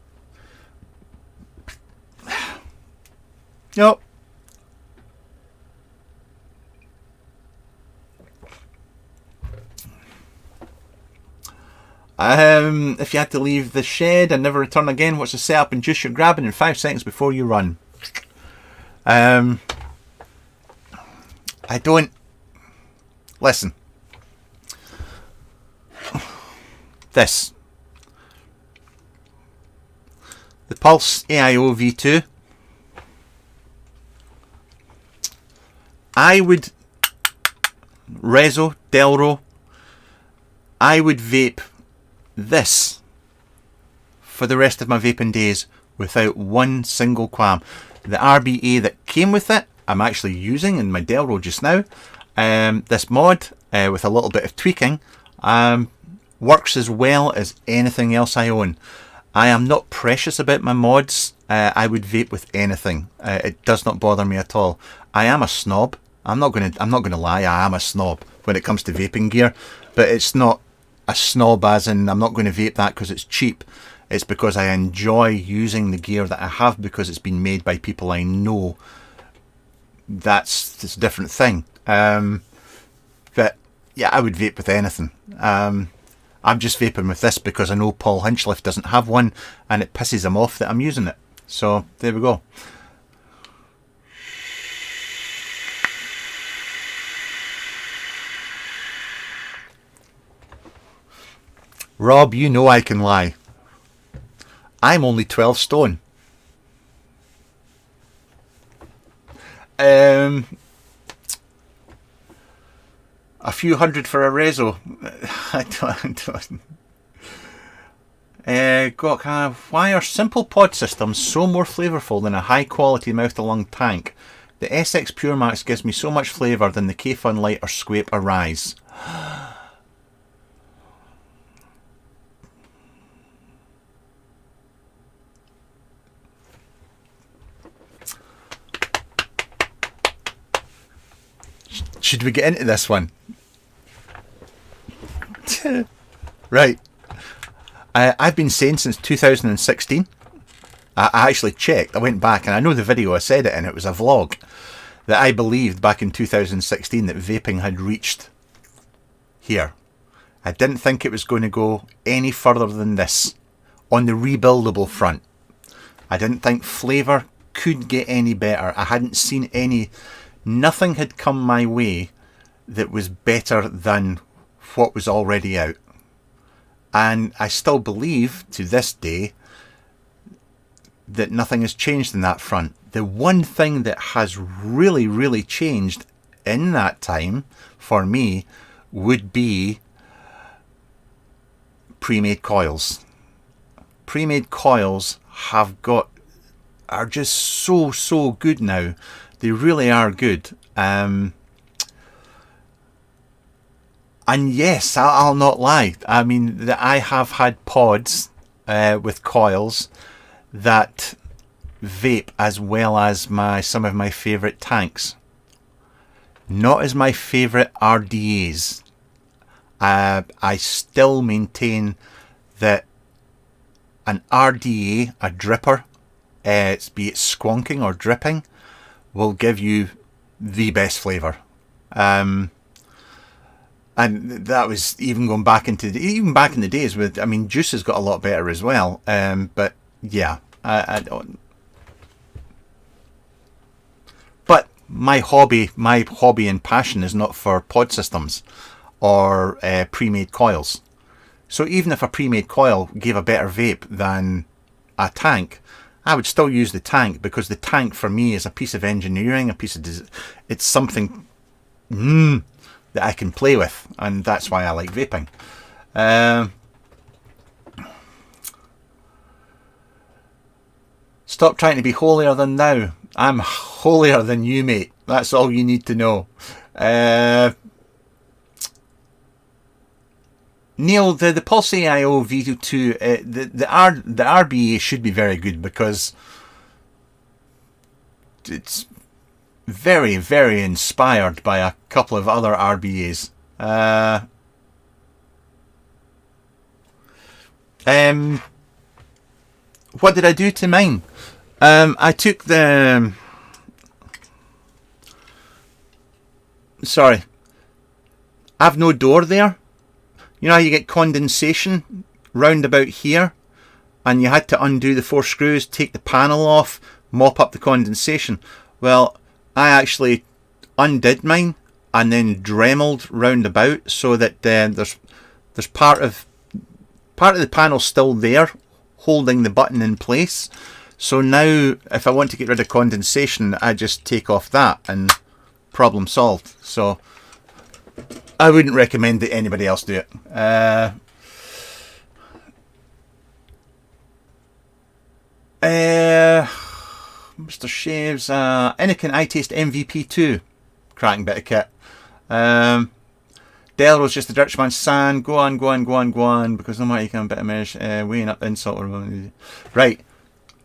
No. If you had to leave the shed and never return again, what's the setup and juice you're grabbing in 5 seconds before you run? I don't... Listen. This. The Pulse AIO V2. I would... Rezo, Delro. I would vape this for the rest of my vaping days without one single qualm. The RBA that came with it, I'm actually using in my Delro just now. This mod, with a little bit of tweaking, works as well as anything else I own. I am not precious about my mods. I would vape with anything. It does not bother me at all. I am a snob. I'm not gonna lie. I am a snob when it comes to vaping gear, but it's not a snob as in I'm not going to vape that because it's cheap. It's because I enjoy using the gear that I have because it's been made by people I know. That's a different thing. But yeah, I would vape with anything. I'm just vaping with this because I know Paul Hinchcliffe doesn't have one and it pisses him off that I'm using it. So there we go. Rob, you know I can lie. I'm only 12 stone. A few hundred for a Rezo. Why are simple pod systems so more flavourful than a high quality mouth-along tank? The SX Pure Max gives me so much flavour than the K-Fun Light or Squape or Rise. Should we get into this one? Right. I've been saying since 2016. I actually checked. I went back and I know the video. I said it and it was a vlog. That I believed back in 2016 that vaping had reached here. I didn't think it was going to go any further than this on the rebuildable front. I didn't think flavour could get any better. I hadn't seen any... Nothing had come my way that was better than what was already out. And I still believe to this day that nothing has changed in that front. The one thing that has really, really changed in that time for me would be premade coils. Premade coils are just so good now. They really are good. And yes, I'll not lie. I mean, I have had pods with coils that vape as well as some of my favourite tanks. Not as my favourite RDAs. I still maintain that an RDA, a dripper, be it squonking or dripping, will give you the best flavour. And that was even going back in the days with, I mean, juice has got a lot better as well. But yeah, I don't. But my hobby and passion is not for pod systems or pre-made coils. So even if a pre-made coil gave a better vape than a tank, I would still use the tank, because the tank for me is a piece of engineering, it's something that I can play with, and that's why I like vaping. Stop trying to be holier than thou. I'm holier than you, mate. That's all you need to know. Neil, the Pulse AIO V2, the RBA should be very good, because it's very, very inspired by a couple of other RBAs. What did I do to mine? I took the... Sorry. I've no door there. You know how you get condensation round about here, and you had to undo the 4 screws, take the panel off, mop up the condensation. Well, I actually undid mine and then dremeled round about, so that there's part of the panel still there holding the button in place. So now if I want to get rid of condensation, I just take off that and problem solved. So I wouldn't recommend that anybody else do it. Mr. Shaves, Anakin I Taste MVP2. Cracking bit of kit. Delro's just a Dutchman's San. Go on, because no matter you can bit of mesh, weighing up the insult. Right.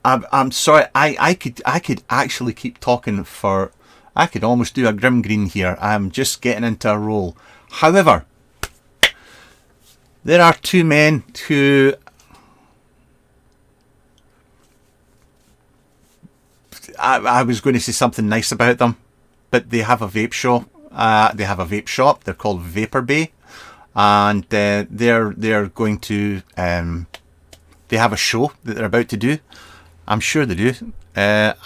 I'm sorry, I could actually keep talking for... I could almost do a Grim Green here. I'm just getting into a roll. However, there are two men who... I was going to say something nice about them, but they have a vape show. They have a vape shop. They're called Vapor Bay, and they're going to... they have a show that they're about to do. I'm sure they do. Have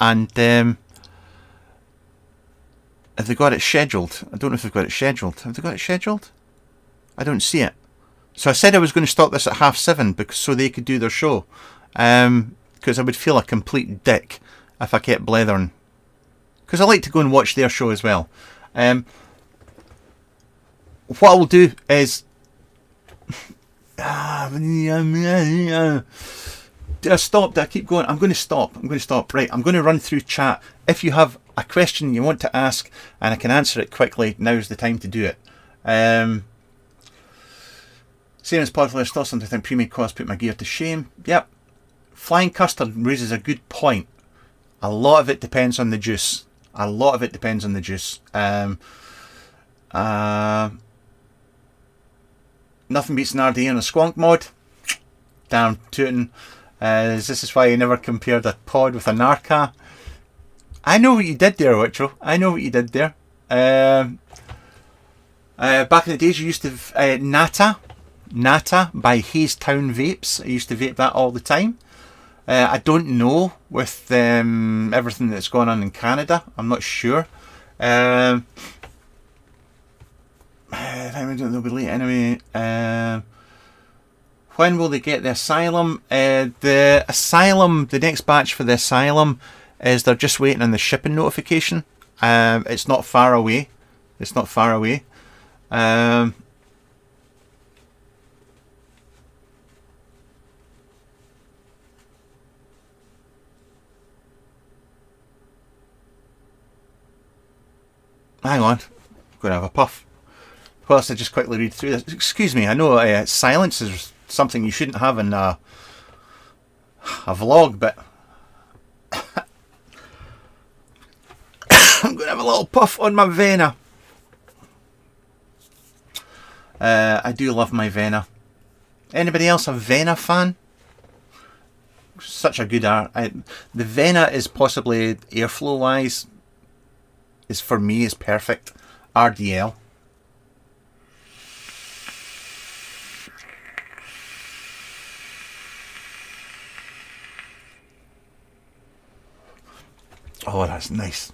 they got it scheduled? I don't know if they've got it scheduled. Have they got it scheduled? I don't see it. So I said I was going to stop this at 7:30 so they could do their show. Because I would feel a complete dick if I kept blethering. Because I like to go and watch their show as well. What I'll do is... I stopped. I keep going. I'm going to stop. Right, I'm going to run through chat. If you have a question you want to ask and I can answer it quickly, now's the time to do it. Same as Podflare, still something I think pre-made coils put my gear to shame. Yep. Flying Custard raises a good point. A lot of it depends on the juice. Nothing beats an RDA on a squonk mod. Damn tootin'. This is why you never compared a pod with a Narca. I know what you did there, Witro. I know what you did there. Back in the days, you used to have Nata by Hayes Town Vapes. I used to vape that all the time. I don't know with everything that's going on in Canada. I'm not sure. They'll be late anyway. When will they get the Asylum? The next batch for the Asylum is they're just waiting on the shipping notification. It's not far away. hang on, I'm going to have a puff. Whilst I just quickly read through this. Excuse me, I know silence is something you shouldn't have in a vlog, but I'm going to have a little puff on my Vena. I do love my Vena. Anybody else a Vena fan? Such a good art. The Vena is possibly, airflow wise, for me is perfect. RDL. Oh, that's nice.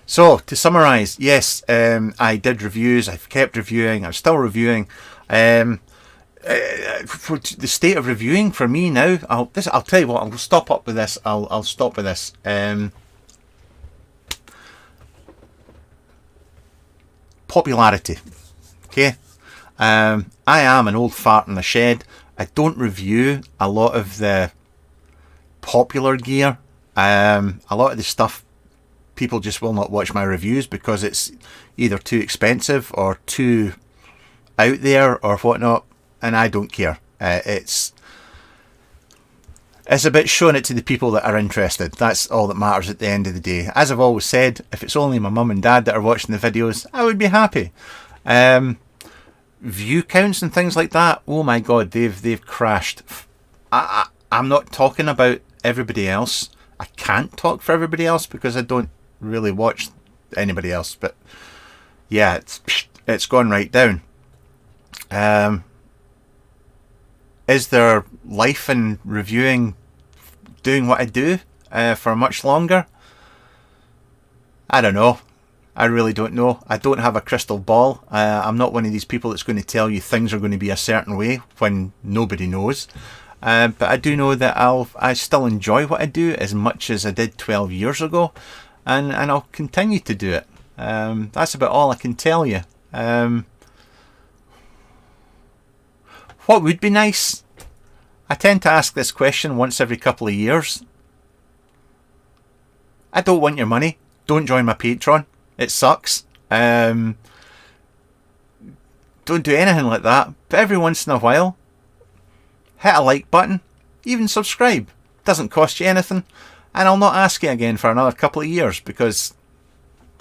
So, to summarise, yes, I did reviews, I've kept reviewing, I'm still reviewing. For the state of reviewing for me now, I'll tell you what, I'll stop up with this, I'll stop with this. Popularity. Okay? I am an old fart in the shed. I don't review a lot of the popular gear. A lot of the stuff, people just will not watch my reviews because it's either too expensive or too out there or whatnot, and I don't care. It's about showing it to the people that are interested. That's all that matters at the end of the day. As I've always said, if it's only my mum and dad that are watching the videos, I would be happy. View counts and things like that, oh my god, they've crashed. I'm not talking about everybody else. I can't talk for everybody else because I don't really watch anybody else, but yeah, it's gone right down. Is there life in reviewing, doing what I do for much longer? I don't know. I really don't know. I don't have a crystal ball. I'm not one of these people that's going to tell you things are going to be a certain way when nobody knows. But I do know that I still enjoy what I do as much as I did 12 years ago, and I'll continue to do it. That's about all I can tell you. What would be nice? I tend to ask this question once every couple of years. I don't want your money. Don't join my Patreon. It sucks. Don't do anything like that. But every once in a while, hit a like button, even subscribe. Doesn't cost you anything, and I'll not ask you again for another couple of years because,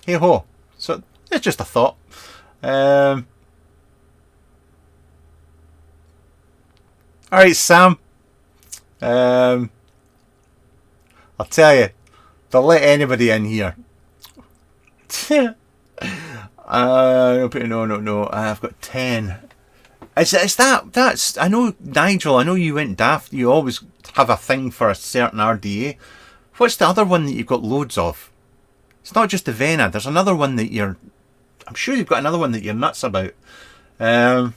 hey ho. So it's just a thought. Alright, Sam. I'll tell you, they'll let anybody in here. No. I've got 10. That's I know, Nigel, I know you went daft. You always have a thing for a certain RDA. What's the other one that you've got loads of? It's not just the Vena. There's another one that I'm sure you've got another one that you're nuts about. Thanks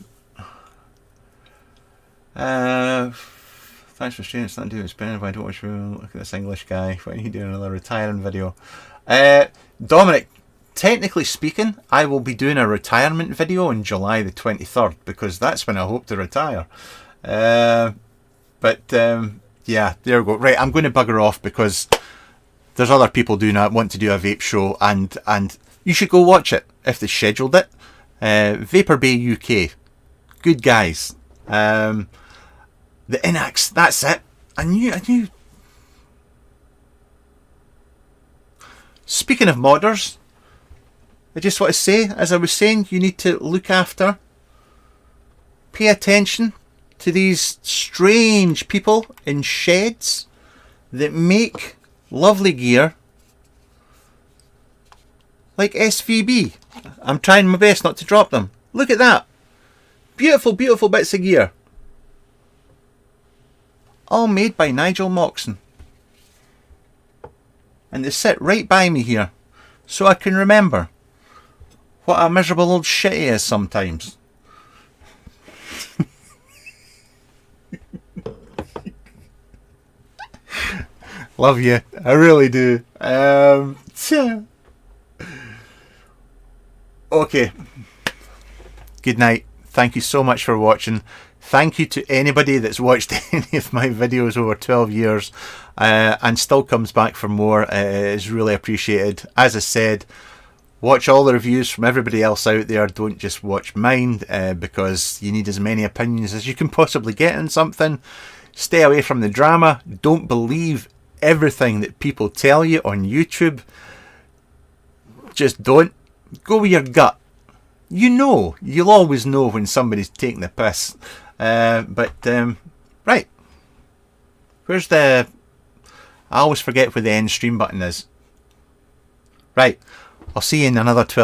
for sharing. It's not doing spending. I don't watch. Look at this English guy. Why are you doing another retiring video? Dominic, technically speaking, I will be doing a retirement video on July the 23rd because that's when I hope to retire. Yeah, there we go. Right, I'm going to bugger off because there's other people want to do a vape show, and you should go watch it if they scheduled it. Vapor Bay UK, good guys. The Inax, that's it. I knew. Speaking of modders, I just want to say, as I was saying, you need to look after, pay attention to these strange people in sheds that make lovely gear like SVB. I'm trying my best not to drop them. Look at that. Beautiful, beautiful bits of gear. All made by Nigel Moxon. And they sit right by me here, so I can remember what a miserable old shit he is sometimes. Love you, I really do. Okay. Good night. Thank you so much for watching. Thank you to anybody that's watched any of my videos over 12 years and still comes back for more. It is really appreciated. As I said, watch all the reviews from everybody else out there. Don't just watch mine because you need as many opinions as you can possibly get on something. Stay away from the drama. Don't believe everything that people tell you on YouTube. Just don't. Go with your gut. You know, you'll always know when somebody's taking the piss. Right. Where's the... I always forget where the end stream button is. Right. I'll see you in another 12.